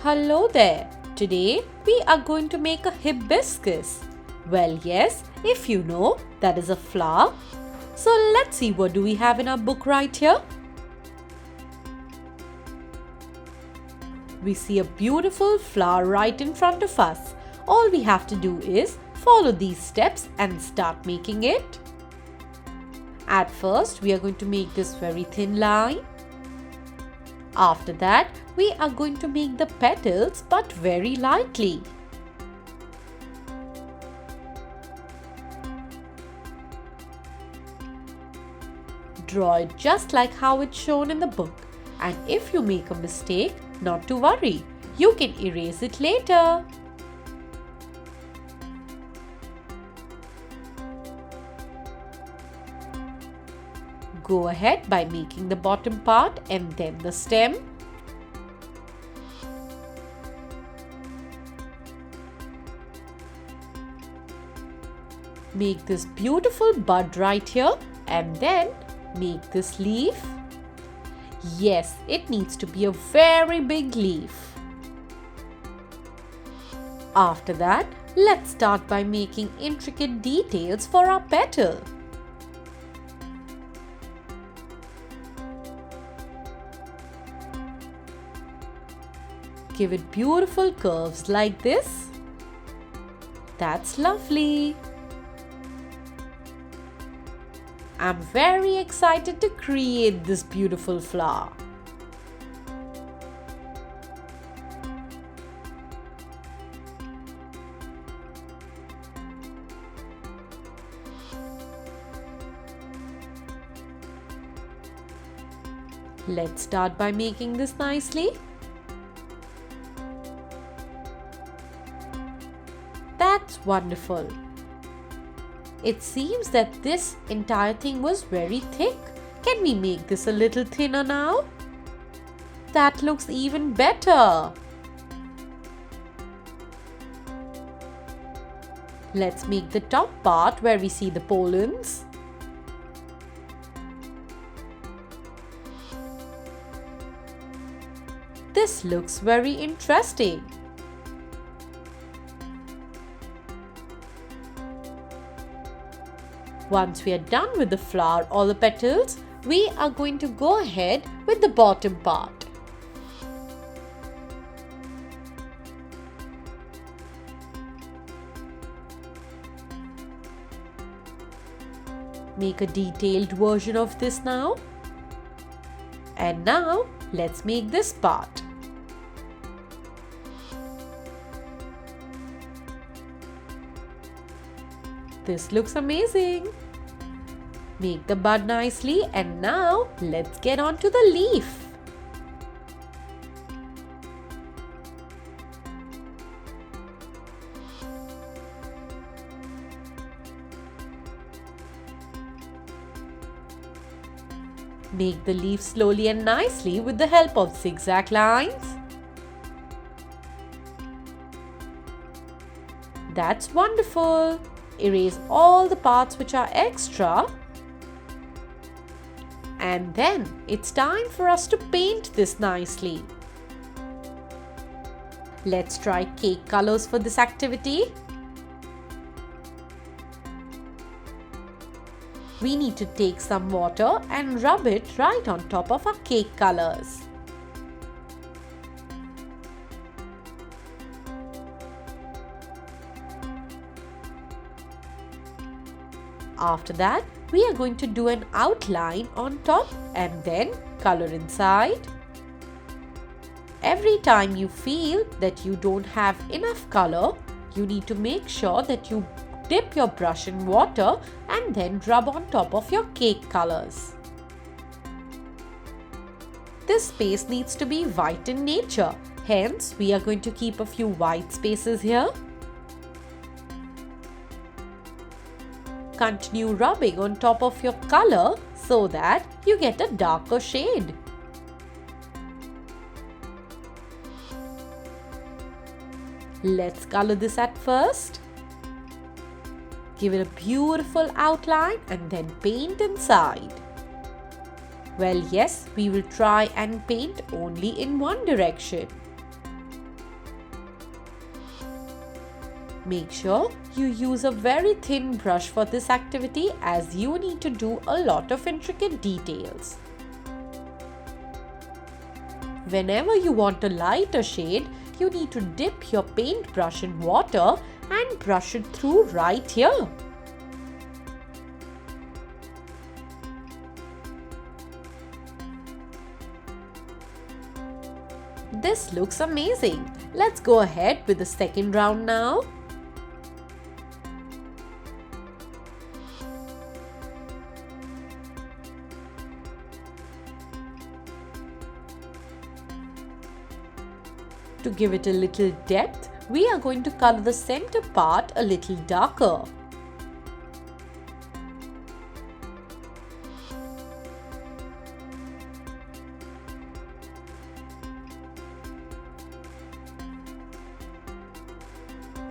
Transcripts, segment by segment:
Hello there! Today we are going to make a hibiscus. Well, yes, if you know, that is a flower. So let's see, what do we have in our book right here? We see a beautiful flower right in front of us. All we have to do is follow these steps and start making it. At first, we are going to make this very thin line. After that, we are going to make the petals, but very lightly. Draw it just like how it's shown in the book. And if you make a mistake, not to worry, you can erase it later. Go ahead by making the bottom part and then the stem. Make this beautiful bud right here and then make this leaf. Yes, it needs to be a very big leaf. After that, let's start by making intricate details for our petal. Give it beautiful curves like this. That's lovely. I'm very excited to create this beautiful flower. Let's start by making this nicely. That's wonderful. It seems that this entire thing was very thick. Can we make this a little thinner now? That looks even better. Let's make the top part where we see the pollens. This looks very interesting. Once we are done with the flower or the petals, we are going to go ahead with the bottom part. Make a detailed version of this now. And now, let's make this part. This looks amazing. Make the bud nicely and now let's get on to the leaf. Make the leaf slowly and nicely with the help of zigzag lines. That's wonderful. Erase all the parts which are extra. And then it's time for us to paint this nicely. Let's try cake colors for this activity. We need to take some water and rub it right on top of our cake colors. After that, we are going to do an outline on top and then color inside. Every time you feel that you don't have enough color, you need to make sure that you dip your brush in water and then rub on top of your cake colors. This space needs to be white in nature, hence we are going to keep a few white spaces here. Continue rubbing on top of your color so that you get a darker shade. Let's color this at first. Give it a beautiful outline and then paint inside. Well, yes, we will try and paint only in one direction. Make sure you use a very thin brush for this activity as you need to do a lot of intricate details. Whenever you want a lighter shade, you need to dip your paintbrush in water and brush it through right here. This looks amazing. Let's go ahead with the second round now. To give it a little depth, we are going to color the center part a little darker.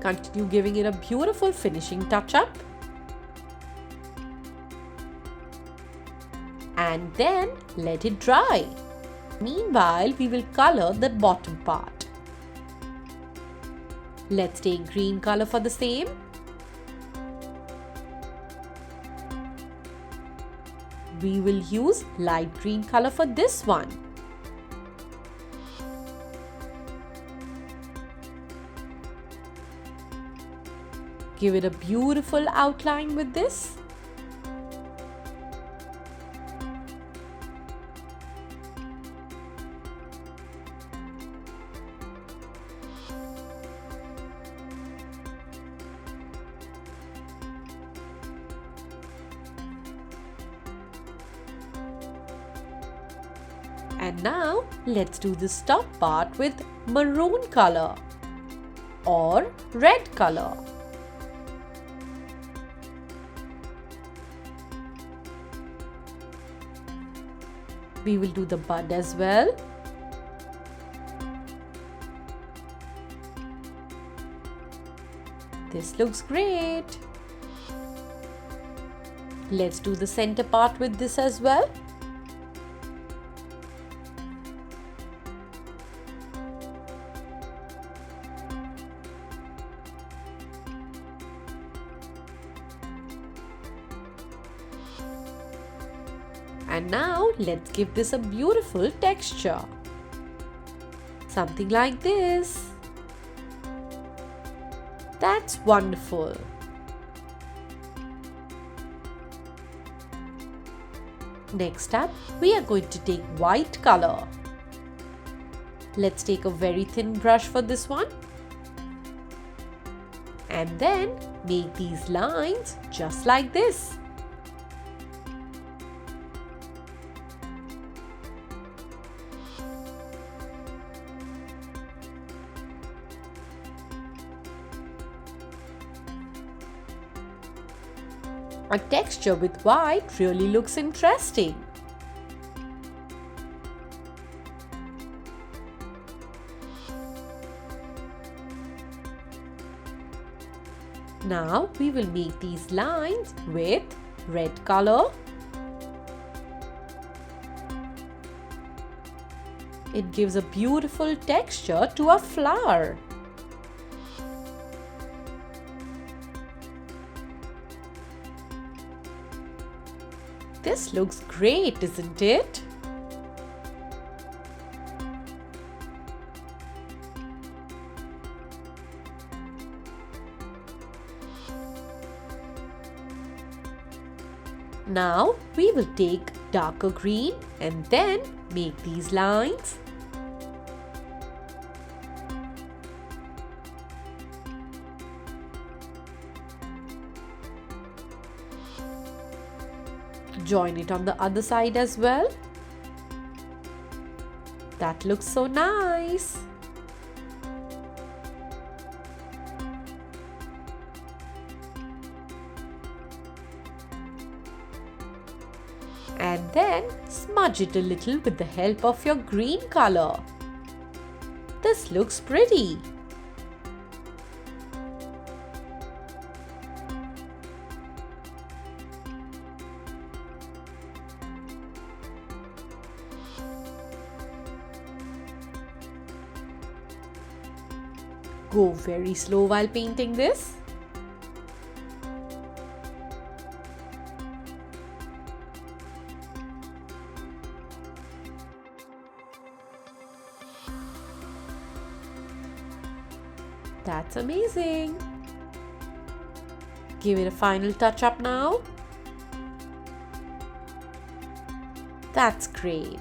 Continue giving it a beautiful finishing touch-up. And then let it dry. Meanwhile, we will color the bottom part. Let's take green color for the same. We will use light green color for this one. Give it a beautiful outline with this. And now let's do the top part with maroon color or red color. We will do the bud as well. This looks great. Let's do the center part with this as well. And now let's give this a beautiful texture. Something like this. That's wonderful. Next up, we are going to take white color. Let's take a very thin brush for this one. And then make these lines just like this. A texture with white really looks interesting. Now we will make these lines with red color. It gives a beautiful texture to a flower. This looks great, isn't it? Now we will take darker green and then make these lines. Join it on the other side as well. That looks so nice. And then smudge it a little with the help of your green color. This looks pretty. Go very slow while painting this. That's amazing. Give it a final touch up now. That's great.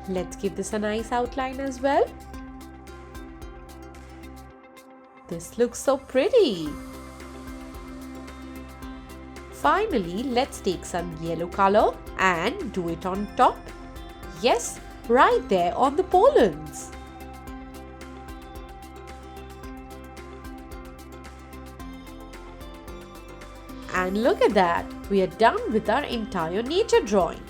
Let's give this a nice outline as well. This looks so pretty. Finally, let's take some yellow color and do it on top. Yes, right there on the pollens. And look at that, we are done with our entire nature drawing.